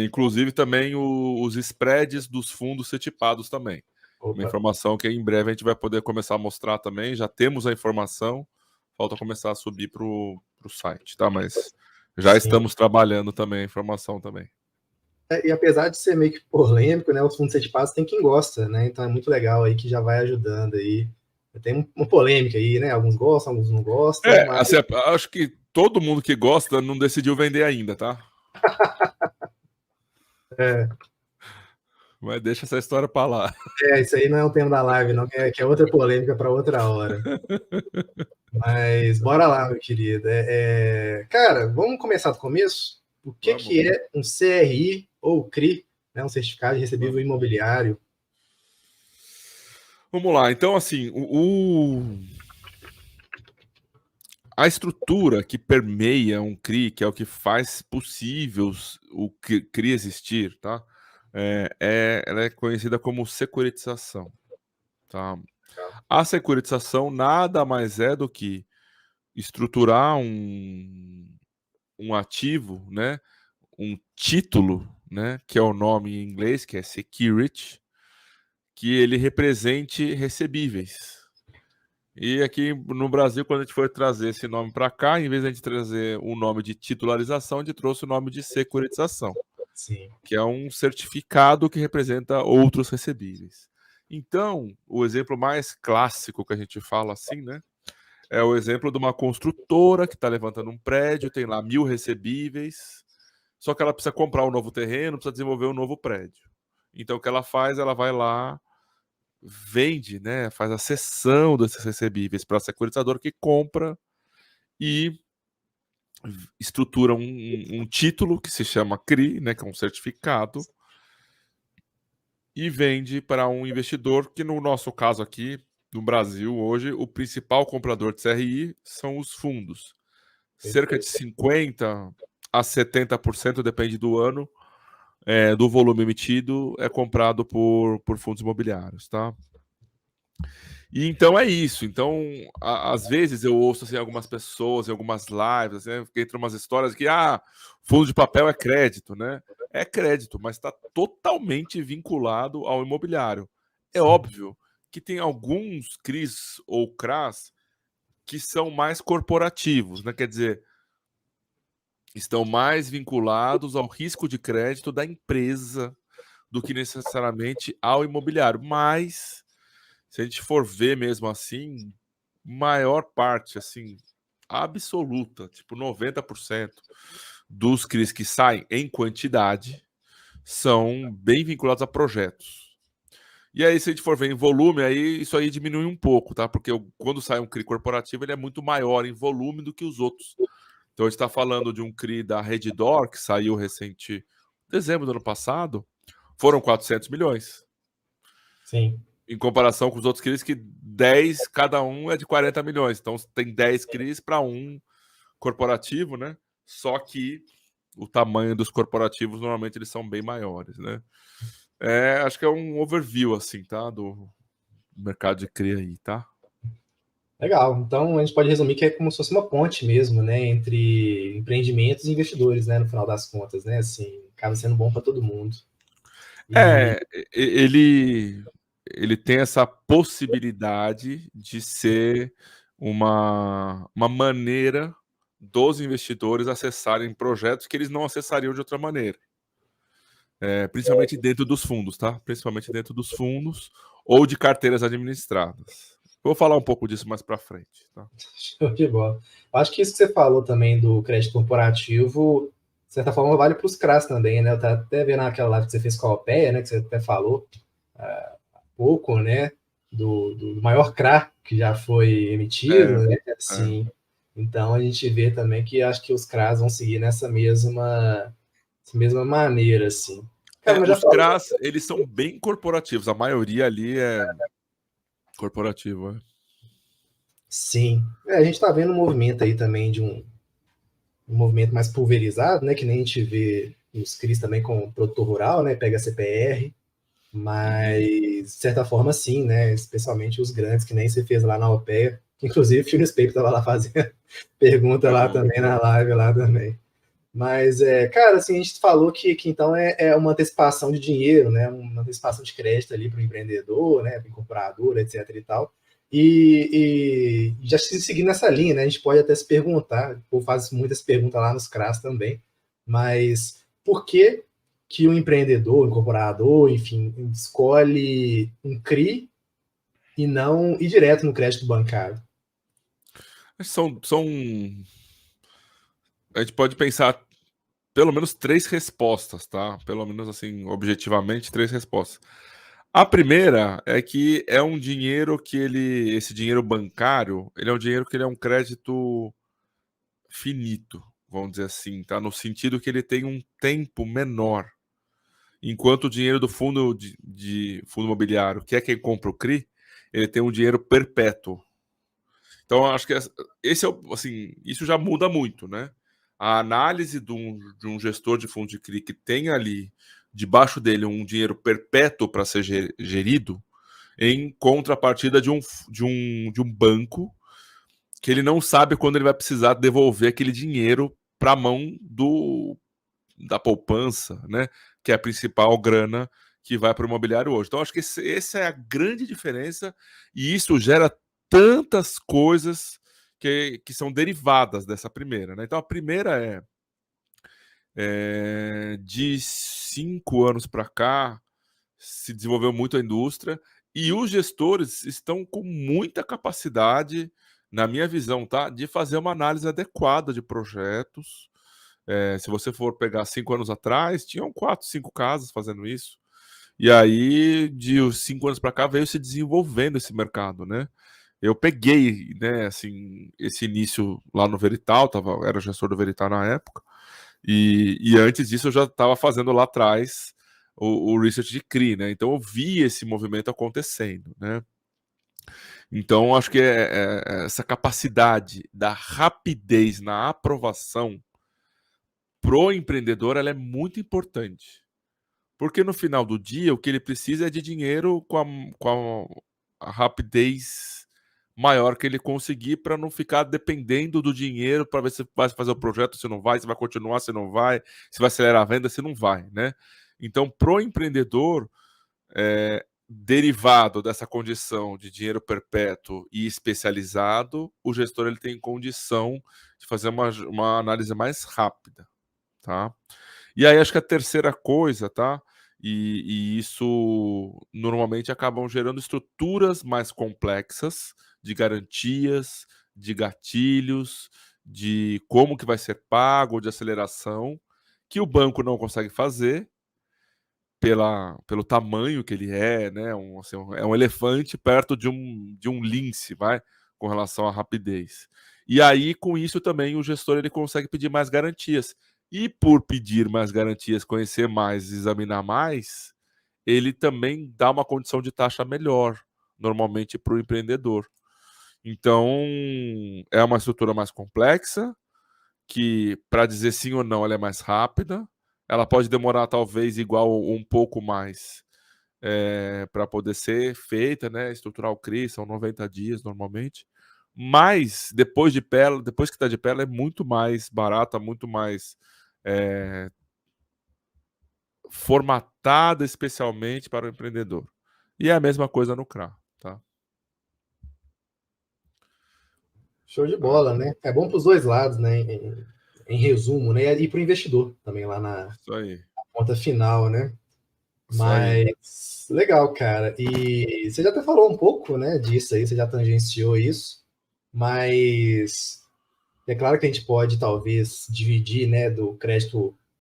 Inclusive também os spreads dos fundos ser tipados também. Uma informação que em breve a gente vai poder começar a mostrar também. Já temos a informação, falta começar a subir para o site, tá? Mas já estamos trabalhando também a informação também. E apesar de ser meio que polêmico, né, os fundos ser tipados tem quem gosta, né? Então é muito legal aí que já vai ajudando aí. Tem uma polêmica aí, né? Alguns gostam, alguns não gostam. Mas... assim, acho que todo mundo que gosta não decidiu vender ainda, tá? Mas deixa essa história para lá. Isso aí não é o tema da live, não, que é outra polêmica para outra hora. Mas bora lá, meu querido. Cara, vamos começar do começo? O que é um CRI ou CRI, né, um certificado de recebível imobiliário? Vamos lá. Então, assim, a estrutura que permeia um CRI, que é o que faz possível o CRI existir, tá? Ela é conhecida como securitização, tá? A securitização nada mais é do que estruturar um ativo, né? Um título, né? Que é o nome em inglês, que é security, que ele represente recebíveis. E aqui no Brasil, quando a gente foi trazer esse nome para cá, em vez de a gente trazer o nome de titularização, a gente trouxe o nome de securitização. Sim. Que é um certificado que representa outros recebíveis. Então, o exemplo mais clássico que a gente fala assim, né? É o exemplo de uma construtora que está levantando um prédio, tem lá 1.000 recebíveis, só que ela precisa comprar um novo terreno, precisa desenvolver um novo prédio. Então, o que ela faz? Ela vai lá, vende, né? Faz a cessão desses recebíveis para a securitizadora que compra e estrutura um título que se chama CRI, né? Que é um certificado, e vende para um investidor que, no nosso caso aqui, no Brasil, hoje, o principal comprador de CRI são os fundos. Cerca de 50% a 70%, depende do ano, do volume emitido, é comprado por fundos imobiliários, tá? E então é isso. Então, às vezes eu ouço assim, algumas pessoas em algumas lives, assim, entre umas histórias que fundo de papel é crédito, né? É crédito, mas está totalmente vinculado ao imobiliário. É óbvio que tem alguns CRIs ou CRAs que são mais corporativos, né? Quer dizer, estão mais vinculados ao risco de crédito da empresa do que necessariamente ao imobiliário. Mas, se a gente for ver mesmo assim, maior parte, assim, absoluta, tipo 90% dos CRIs que saem em quantidade são bem vinculados a projetos. E aí, se a gente for ver em volume, aí isso aí diminui um pouco, tá? Porque quando sai um CRI corporativo, ele é muito maior em volume do que os outros. Então, a gente está falando de um CRI da Redditor, que saiu recente, dezembro do ano passado, foram 400 milhões. Sim. Em comparação com os outros CRIs, que 10, cada um é de 40 milhões. Então, tem 10 CRIs para um corporativo, né? Só que o tamanho dos corporativos, normalmente, eles são bem maiores, né? Acho que é um overview, assim, tá? Do mercado de CRI aí, tá? Legal. Então, a gente pode resumir que é como se fosse uma ponte mesmo, né? Entre empreendimentos e investidores, né? No final das contas, né? Assim, acaba sendo bom para todo mundo. Ele tem essa possibilidade de ser uma maneira dos investidores acessarem projetos que eles não acessariam de outra maneira. Principalmente dentro dos fundos, tá? Principalmente dentro dos fundos ou de carteiras administradas. Vou falar um pouco disso mais para frente, tá? Show de bola. Acho que isso que você falou também do crédito corporativo, de certa forma, vale para os CRAs também, né? Eu estava até vendo aquela live que você fez com a OPEA, né? Que você até falou há pouco, né? Do maior CRA que já foi emitido, né? Sim. Então, a gente vê também que acho que os CRAs vão seguir nessa mesma maneira, assim. Cara, os CRAs, eles são bem corporativos. A maioria ali é corporativo, né? Sim. A gente está vendo um movimento aí também de um movimento mais pulverizado, né? Que nem a gente vê nos CRIs também com o produtor rural, né? Pega a CPR, mas de certa forma sim, né? Especialmente os grandes, que nem você fez lá na OPEA. Inclusive o Phil Spape estava lá fazendo pergunta lá também na live lá também. Mas, cara, assim, a gente falou que então é uma antecipação de dinheiro, né? Uma antecipação de crédito ali para o empreendedor, né? Para o incorporador, etc. e tal. E já seguindo nessa linha, né? A gente pode até se perguntar, o povo faz muitas perguntas lá nos CRAS também, mas por que que o empreendedor, o incorporador, enfim, escolhe um CRI e não ir direto no crédito bancário? A gente pode pensar pelo menos 3 respostas, tá? Pelo menos assim, objetivamente, 3 respostas. A primeira é que é um dinheiro que esse dinheiro bancário, ele é um dinheiro que ele é um crédito finito, vamos dizer assim, tá? No sentido que ele tem um tempo menor. Enquanto o dinheiro do fundo de fundo imobiliário, que é quem compra o CRI, ele tem um dinheiro perpétuo. Então, acho que esse é assim, isso já muda muito, né? A análise de um gestor de fundo de CRI que tem ali debaixo dele um dinheiro perpétuo para ser gerido, em contrapartida de um banco que ele não sabe quando ele vai precisar devolver aquele dinheiro para a mão da poupança, né? Que é a principal grana que vai para o imobiliário hoje. Então, acho que essa é a grande diferença, e isso gera tantas coisas que são derivadas dessa primeira, né? Então, a primeira de 5 anos para cá, se desenvolveu muito a indústria, e os gestores estão com muita capacidade, na minha visão, tá, de fazer uma análise adequada de projetos. Se você for pegar 5 anos atrás, tinham 4, 5 casas fazendo isso. E aí, de uns 5 anos para cá, veio se desenvolvendo esse mercado, né? Eu peguei, né, assim, esse início lá no Verital, era gestor do Verital na época, e antes disso eu já estava fazendo lá atrás o research de CRI, né? Então eu vi esse movimento acontecendo, né? Então acho que essa capacidade da rapidez na aprovação pro empreendedor, ela é muito importante. Porque no final do dia, o que ele precisa é de dinheiro com a rapidez maior que ele conseguir, para não ficar dependendo do dinheiro para ver se vai fazer o projeto, se não vai, se vai continuar, se não vai, se vai acelerar a venda, se não vai, né? Então, pro empreendedor, derivado dessa condição de dinheiro perpétuo e especializado, o gestor ele tem condição de fazer uma análise mais rápida, tá? E aí acho que a terceira coisa, tá? E isso normalmente acabam gerando estruturas mais complexas de garantias, de gatilhos, de como que vai ser pago, de aceleração, que o banco não consegue fazer pelo tamanho que ele é, né? É um elefante perto de um lince, vai, com relação à rapidez. E aí, com isso também, o gestor ele consegue pedir mais garantias. E por pedir mais garantias, conhecer mais, examinar mais, ele também dá uma condição de taxa melhor, normalmente para o empreendedor. Então, é uma estrutura mais complexa, que, para dizer sim ou não, ela é mais rápida. Ela pode demorar talvez igual ou um pouco mais para poder ser feita, né? Estruturar o CRI, são 90 dias normalmente. Mas depois que está de pé, ela é muito mais barata, muito mais formatada especialmente para o empreendedor. E é a mesma coisa no CRA, tá? Show de bola, né? É bom para os dois lados, né? Em resumo, né? E para o investidor também lá na Isso aí. ponta final, né? Isso aí. Mas legal, cara. E você já até falou um pouco, né, disso aí, você já tangenciou isso, mas é claro que a gente pode talvez dividir, né, do crédito